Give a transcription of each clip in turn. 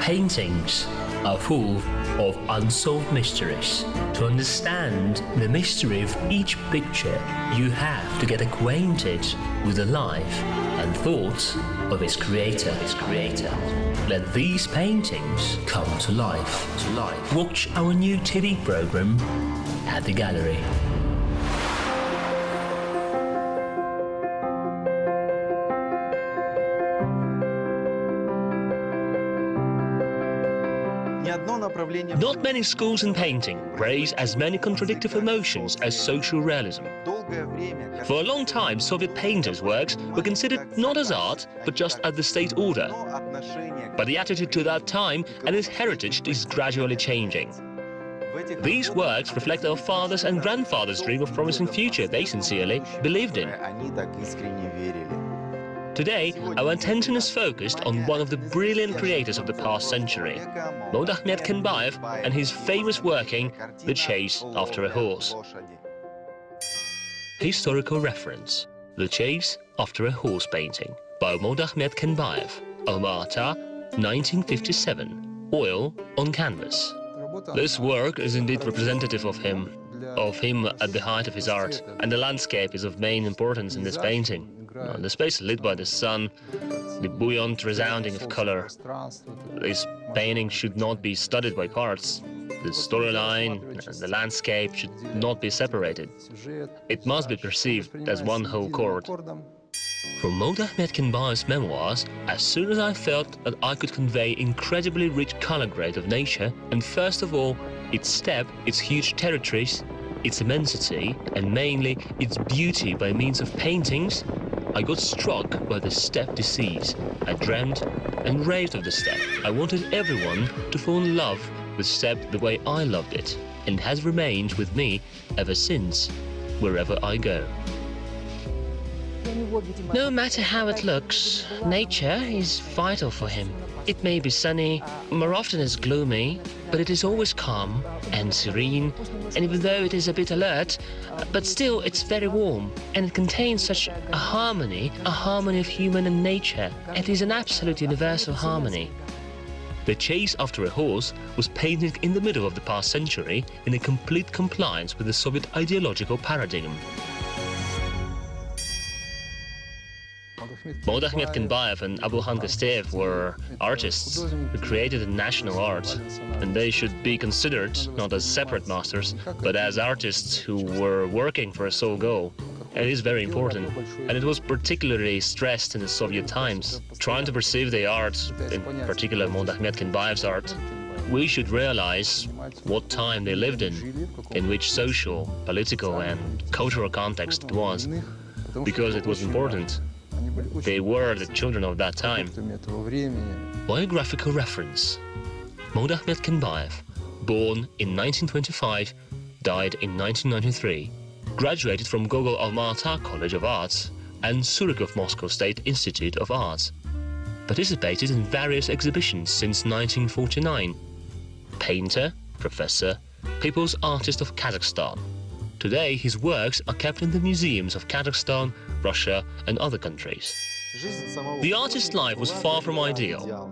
paintings are full of unsolved mysteries. To understand the mystery of each picture, you have to get acquainted with the life and thoughts of its creator. Let these paintings come to life. Watch our new TV program at the gallery. Not many schools in painting raise as many contradictory emotions as social realism. For a long time, Soviet painters' works were considered not as art, but just as the state order. But the attitude to that time and its heritage is gradually changing. These works reflect our fathers' and grandfathers' dream of promising future they sincerely believed in. Today, our attention is focused on one of the brilliant creators of the past century, Ahmed Kenbayev, and his famous working, The Chase After a Horse. Historical reference: The Chase After a Horse painting by Ahmed Kenbayev, Alma-Ata, 1957, oil on canvas. This work is indeed representative of him at the height of his art, and the landscape is of main importance in this painting. The space lit by the sun, the buoyant resounding of color. This painting should not be studied by parts. The storyline and the landscape should not be separated. It must be perceived as one whole chord. From Ahmed Kenbayev's memoirs, as soon as I felt that I could convey incredibly rich color grade of nature, and first of all, its steppe, its huge territories, its immensity, and mainly its beauty by means of paintings, I got struck by the steppe disease. I dreamt and raved of the steppe. I wanted everyone to fall in love with steppe the way I loved it, and has remained with me ever since, wherever I go. No matter how it looks, nature is vital for him. It may be sunny, more often it's gloomy, but it is always calm and serene, and even though it is a bit alert, but still it's very warm, and it contains such a harmony of human and nature. It is an absolute universal harmony. The Chase After a Horse was painted in the middle of the past century in a complete compliance with the Soviet ideological paradigm. Ahmed Kenbayev and Abulhan Gasteyev were artists who created a national art, and they should be considered not as separate masters, but as artists who were working for a sole goal. And it is very important, and it was particularly stressed in the Soviet times. Trying to perceive the art, in particular Ahmed Kenbayev's art, we should realize what time they lived in which social, political and cultural context it was, because it was important. They were the children of that time. Biographical reference: Ahmed Kenbayev, born in 1925, died in 1993, graduated from Gogol Alma-Ata College of Arts and Surikov Moscow State Institute of Arts. Participated in various exhibitions since 1949. Painter, professor, people's artist of Kazakhstan. Today, his works are kept in the museums of Kazakhstan, Russia and other countries. The artist's life was far from ideal.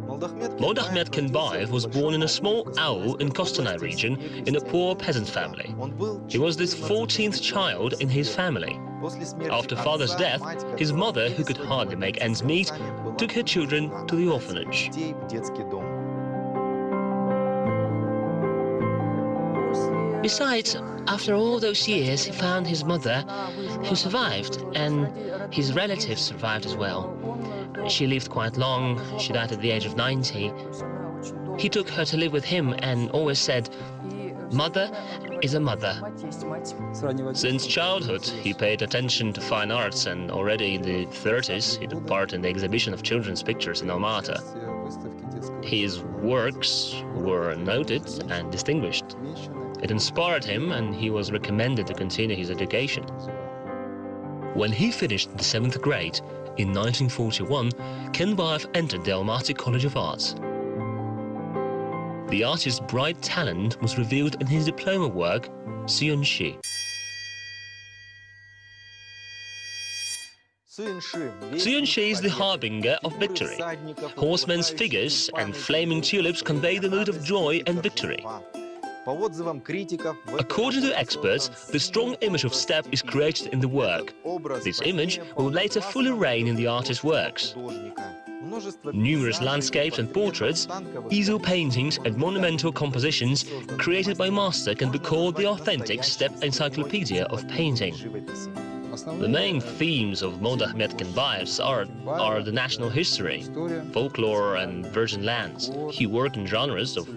Ahmed Kenbayev was born in a small aul in Kostanay region in a poor peasant family. He was the 14th child in his family. After father's death, his mother, who could hardly make ends meet, took her children to the orphanage. Besides, after all those years, he found his mother, who survived, and his relatives survived as well. She lived quite long. She died at the age of 90. He took her to live with him and always said, "Mother is a mother." Since childhood, he paid attention to fine arts, and already in the 30s, he took part in the exhibition of children's pictures in Alma-Ata. His works were noted and distinguished. It inspired him, and he was recommended to continue his education. When he finished the 7th grade in 1941, Kenbayev entered the Almaty College of Arts. The artist's bright talent was revealed in his diploma work, Sionshi. Suyunshi is the harbinger of victory. Horsemen's figures and flaming tulips convey the mood of joy and victory. According to experts, the strong image of steppe is created in the work. This image will later fully reign in the artist's works. Numerous landscapes and portraits, easel paintings and monumental compositions created by master can be called the authentic steppe encyclopedia of painting. The main themes of Mod Ahmed Kenbayev's art are the national history, folklore and virgin lands. He worked in genres of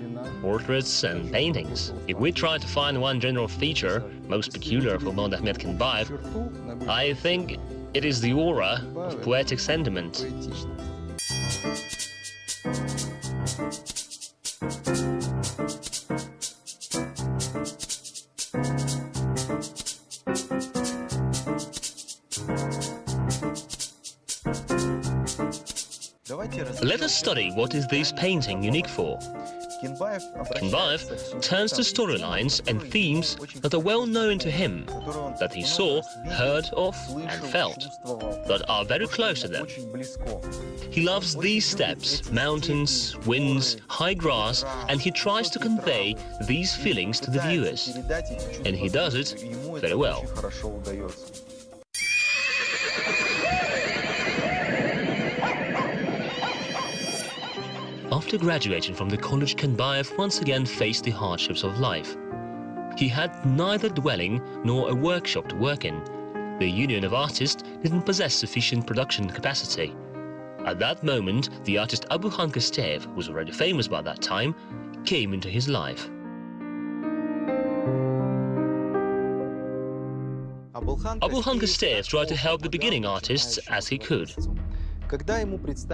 portraits and paintings. If we try to find one general feature most peculiar for Mod Ahmed Kenbayev, I think it is the aura of poetic sentiment. Let us study what is this painting unique for. Kenbayev turns to storylines and themes that are well known to him, that he saw, heard of and felt, that are very close to them. He loves these steppes, mountains, winds, high grass, and he tries to convey these feelings to the viewers. And he does it very well. After graduating from the college, Kenbayev once again faced the hardships of life. He had neither dwelling nor a workshop to work in. The Union of Artists didn't possess sufficient production capacity. At that moment, the artist Abulhan Kostev, who was already famous by that time, came into his life. Abulhan Kostev tried to help the beginning artists as he could.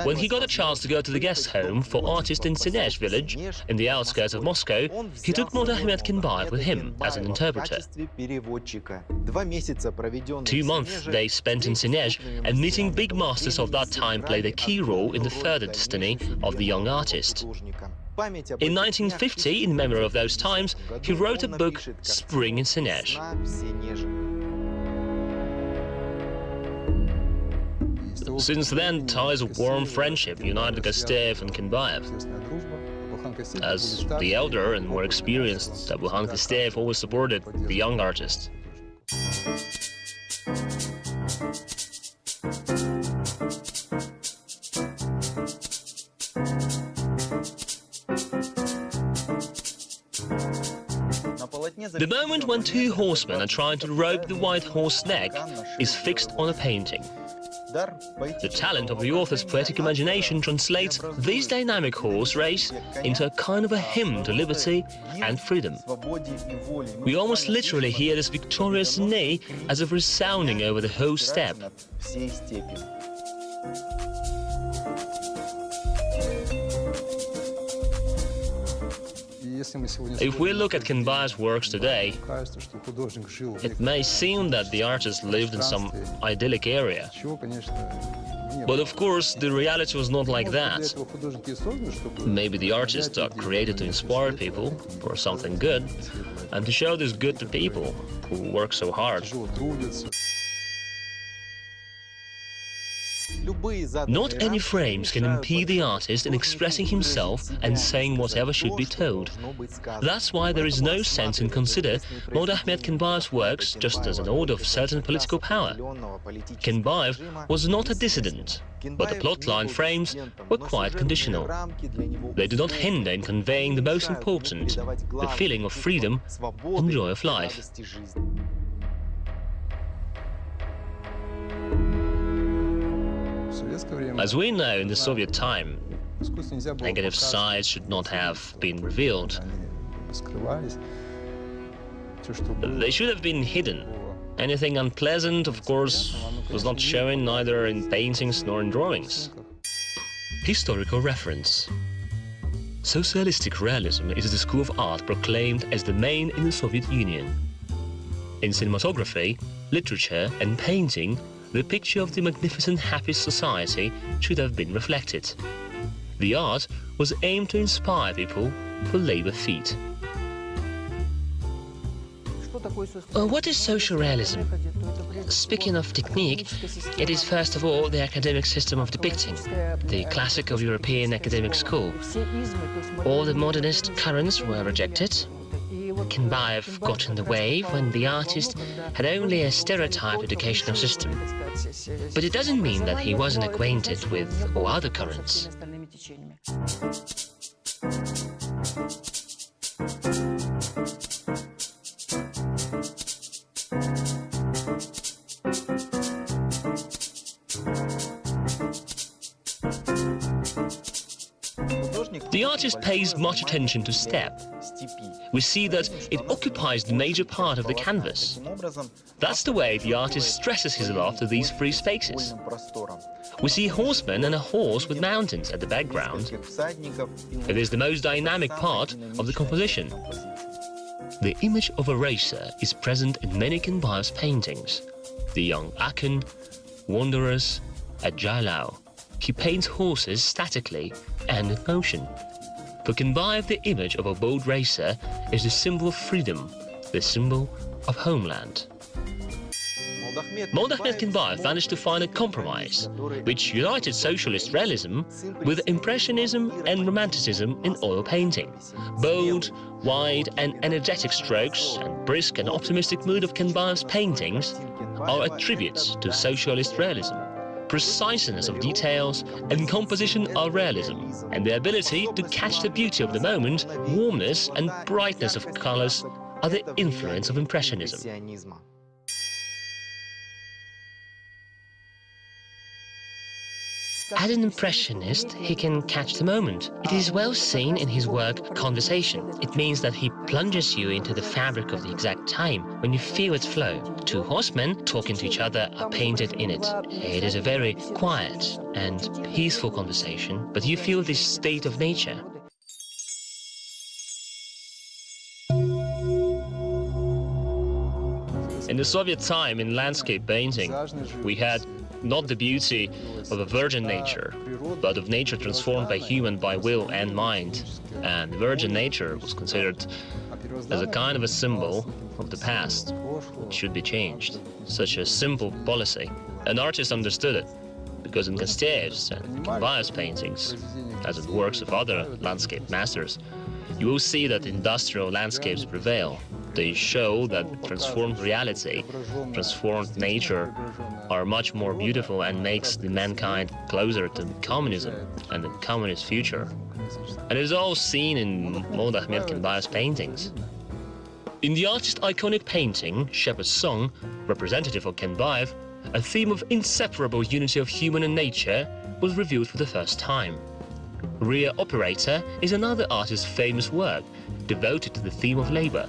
When he got a chance to go to the guest home for artists in Sinesh village, in the outskirts of Moscow, he took Mod Ahmed Kenbayev with him as an interpreter. 2 months they spent in Sinesh, and meeting big masters of that time played a key role in the further destiny of the young artist. In 1950, in memory of those times, he wrote a book, Spring in Sinesh. Since then, ties of warm friendship united Kostev and Kenbayev. As the elder and more experienced, Abulhan Kostev always supported the young artist. The moment when 2 horsemen are trying to rope the white horse's neck is fixed on a painting. The talent of the author's poetic imagination translates this dynamic horse race into a kind of a hymn to liberty and freedom. We almost literally hear this victorious neigh as if resounding over the whole steppe. If we look at Kenbayev's works today, it may seem that the artist lived in some idyllic area. But of course, the reality was not like that. Maybe the artists are created to inspire people for something good, and to show this good to people who work so hard. Not any frames can impede the artist in expressing himself and saying whatever should be told. That's why there is no sense in consider Mod Ahmed Kenbayev's works just as an ode of certain political power. Kenbayev was not a dissident, but the plotline frames were quite conditional. They do not hinder in conveying the most important, the feeling of freedom and joy of life. As we know, in the Soviet time, negative sides should not have been revealed. They should have been hidden. Anything unpleasant, of course, was not shown neither in paintings nor in drawings. Historical reference. Socialistic realism is the school of art proclaimed as the main in the Soviet Union. In cinematography, literature and painting, the picture of the magnificent happy society should have been reflected. The art was aimed to inspire people for labor feat. What is social realism? Speaking of technique, it is first of all the academic system of depicting, the classic of European academic school. All the modernist currents were rejected. Kinbaev got in the way when the artist had only a stereotyped educational system. But it doesn't mean that he wasn't acquainted with all other currents. The artist pays much attention to step. We see that it occupies the major part of the canvas. That's the way the artist stresses his love to these free spaces. We see horsemen and a horse with mountains at the background. It is the most dynamic part of the composition. The image of a racer is present in many Kinbaev's paintings. The young Akin, wanderers, at Joly. He paints horses statically and in motion. For Kinbaev, the image of a bold racer is the symbol of freedom, the symbol of homeland. Moldahmet Kinbaev managed to find a compromise, which united socialist realism with impressionism and romanticism in oil painting. Bold, wide and energetic strokes and brisk and optimistic mood of Kinbaev's paintings are attributes to socialist realism. Preciseness of details and composition are realism, and the ability to catch the beauty of the moment, warmness and brightness of colors are the influence of impressionism. As an impressionist, he can catch the moment. It is well seen in his work Conversation. It means that he plunges you into the fabric of the exact time, when you feel its flow. Two horsemen talking to each other are painted in it. It is a very quiet and peaceful conversation, but you feel this state of nature. In the Soviet time, in landscape painting, we had not the beauty of a virgin nature, but of nature transformed by human by will and mind. And virgin nature was considered as a kind of a symbol of the past, which should be changed. Such a simple policy. An artist understood it, because in Kostyaev's and Kinbaev's paintings, as in works of other landscape masters, you will see that industrial landscapes prevail. They show that transformed reality, transformed nature are much more beautiful and makes the mankind closer to communism and the communist future. And it is all seen in Moldahmet Kinbaev's paintings. In the artist's iconic painting, Shepherd's Song, representative of Kinbaev, a theme of inseparable unity of human and nature was revealed for the first time. Rear Operator is another artist's famous work, devoted to the theme of labor.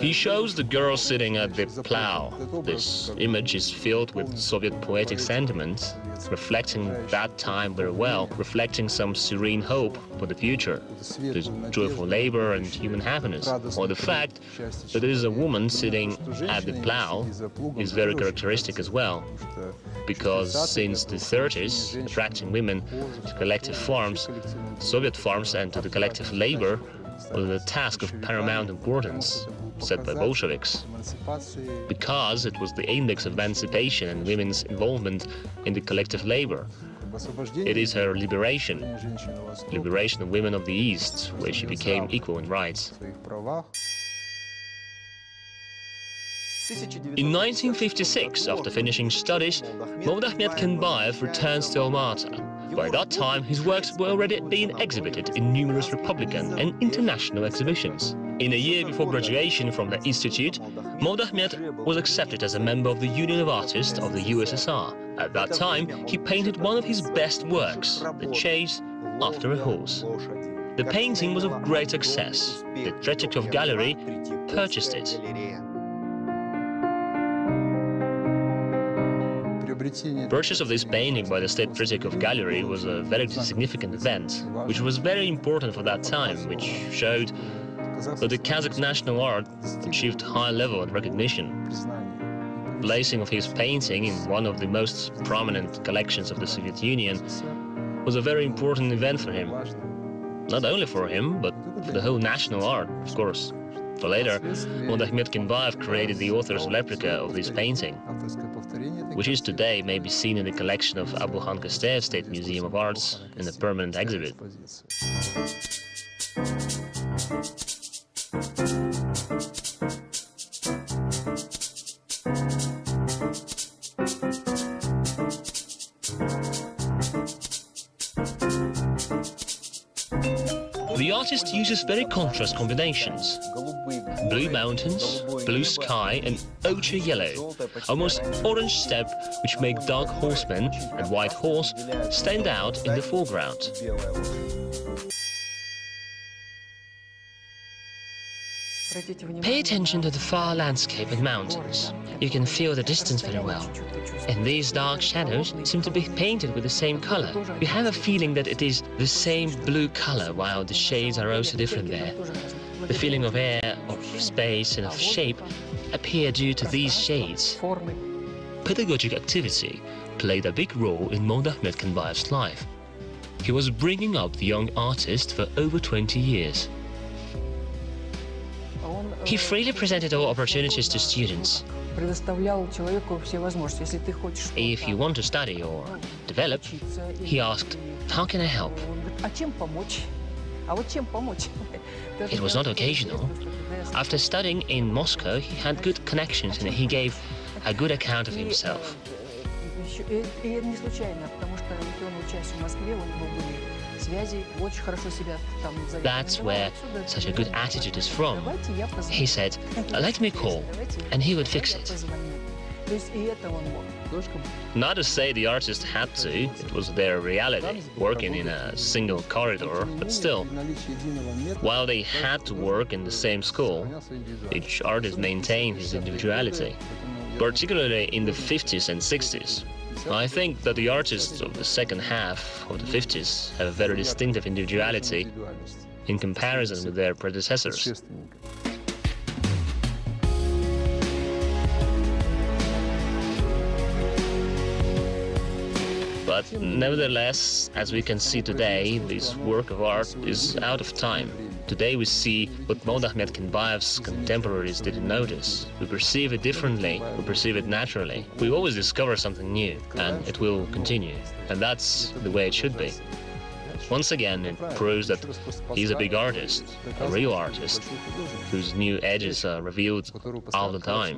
He shows the girl sitting at the plow. This image is filled with Soviet poetic sentiments, reflecting that time very well, reflecting some serene hope for the future, this joyful labor and human happiness. Or the fact that there is a woman sitting at the plow is very characteristic as well, because since the 30s, attracting women to collective farms, Soviet farms and to the collective labor was a task of paramount importance, set by Bolsheviks, because it was the index of emancipation and women's involvement in the collective labor. It is her liberation of women of the East, where she became equal in rights. In 1956, after finishing studies, Moldahmet Kinbaev returns to Almaty. By that time, his works were already being exhibited in numerous Republican and international exhibitions. In a year before graduation from the institute, Moldahmet was accepted as a member of the Union of Artists of the USSR. At that time, he painted one of his best works, The Chase After a Horse. The painting was of great success. The Tretyakov Gallery purchased it. Purchase of this painting by the State Tretyakov Gallery was a very significant event, which was very important for that time, which showed that the Kazakh national art achieved high level of recognition. Placing of his painting in one of the most prominent collections of the Soviet Union was a very important event for him. Not only for him, but for the whole national art, of course. But later, Modakhmet Kinbayev created the author's replica of this painting, which is today may be seen in the collection of Abulhan Kosteyev State Museum of Arts in a permanent exhibit. The artist uses very contrast combinations. Blue mountains, blue sky and ochre yellow, almost orange steppe which make dark horsemen and white horse stand out in the foreground. Pay attention to the far landscape and mountains. You can feel the distance very well. And these dark shadows seem to be painted with the same color. You have a feeling that it is the same blue color, while the shades are also different there. The feeling of air, of space and of shape appear due to these shades. Pedagogic activity played a big role in Modakhmet Kinbayev's life. He was bringing up the young artist for over 20 years. He freely presented all opportunities to students. If you want to study or develop, he asked, "How can I help?" It was not occasional. After studying in Moscow, he had good connections and he gave a good account of himself. That's where such a good attitude is from. He said, "Let me call," and he would fix it. Not to say the artist had to, it was their reality, working in a single corridor, but still. While they had to work in the same school, each artist maintained his individuality, particularly in the 50s and 60s. I think that the artists of the second half of the 50s have a very distinctive individuality in comparison with their predecessors. But nevertheless, as we can see today, this work of art is out of time. Today we see what Modakhmet Kinbayev's contemporaries didn't notice. We perceive it differently, we perceive it naturally. We always discover something new, and it will continue. And that's the way it should be. Once again, it proves that he's a big artist, a real artist, whose new edges are revealed all the time.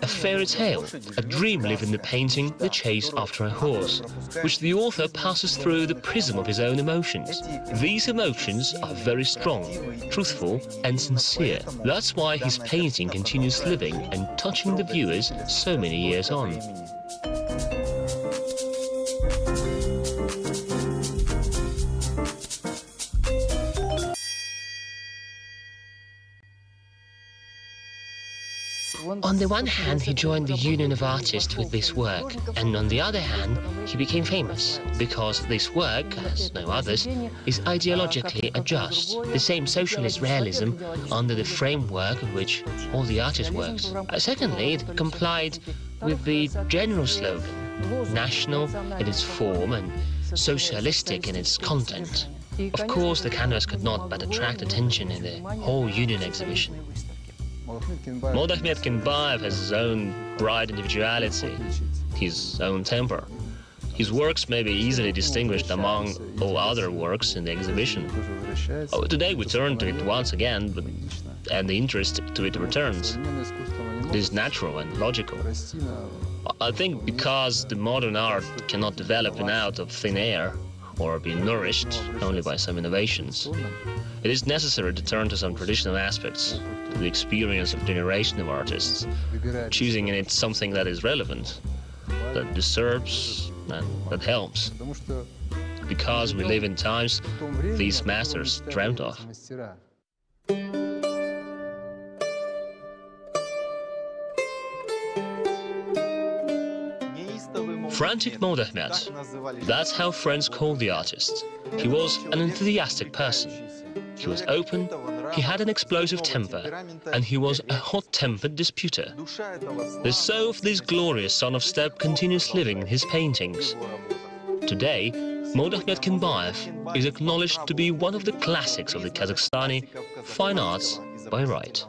A fairy tale, a dream lived in the painting The Chase After a Horse, which the author passes through the prism of his own emotions. These emotions are very strong, truthful and sincere. That's why his painting continues living and touching the viewers so many years on. On the one hand, he joined the Union of Artists with this work, and on the other hand, he became famous, because this work, as no others, is ideologically just, the same socialist realism under the framework of which all the artists worked. Secondly, it complied with the general slogan, national in its form and socialistic in its content. Of course, the canvas could not but attract attention in the whole Union exhibition. Modakhmet Kinbayev has his own bright individuality, his own temper. His works may be easily distinguished among all other works in the exhibition. Today we turn to it once again, and the interest to it returns. It is natural and logical. I think because the modern art cannot develop out of thin air or be nourished only by some innovations, it is necessary to turn to some traditional aspects, to the experience of generation of artists, choosing in it something that is relevant, that disturbs and that helps. Because we live in times these masters dreamt of. Frantic Modakhmet. That's how friends called the artist. He was an enthusiastic person. He was open, He had an explosive temper, and he was a hot-tempered disputer. The soul of this glorious son of steppe continues living in his paintings. Today, Modakhmet Kinbayev is acknowledged to be one of the classics of the Kazakhstani fine arts by right.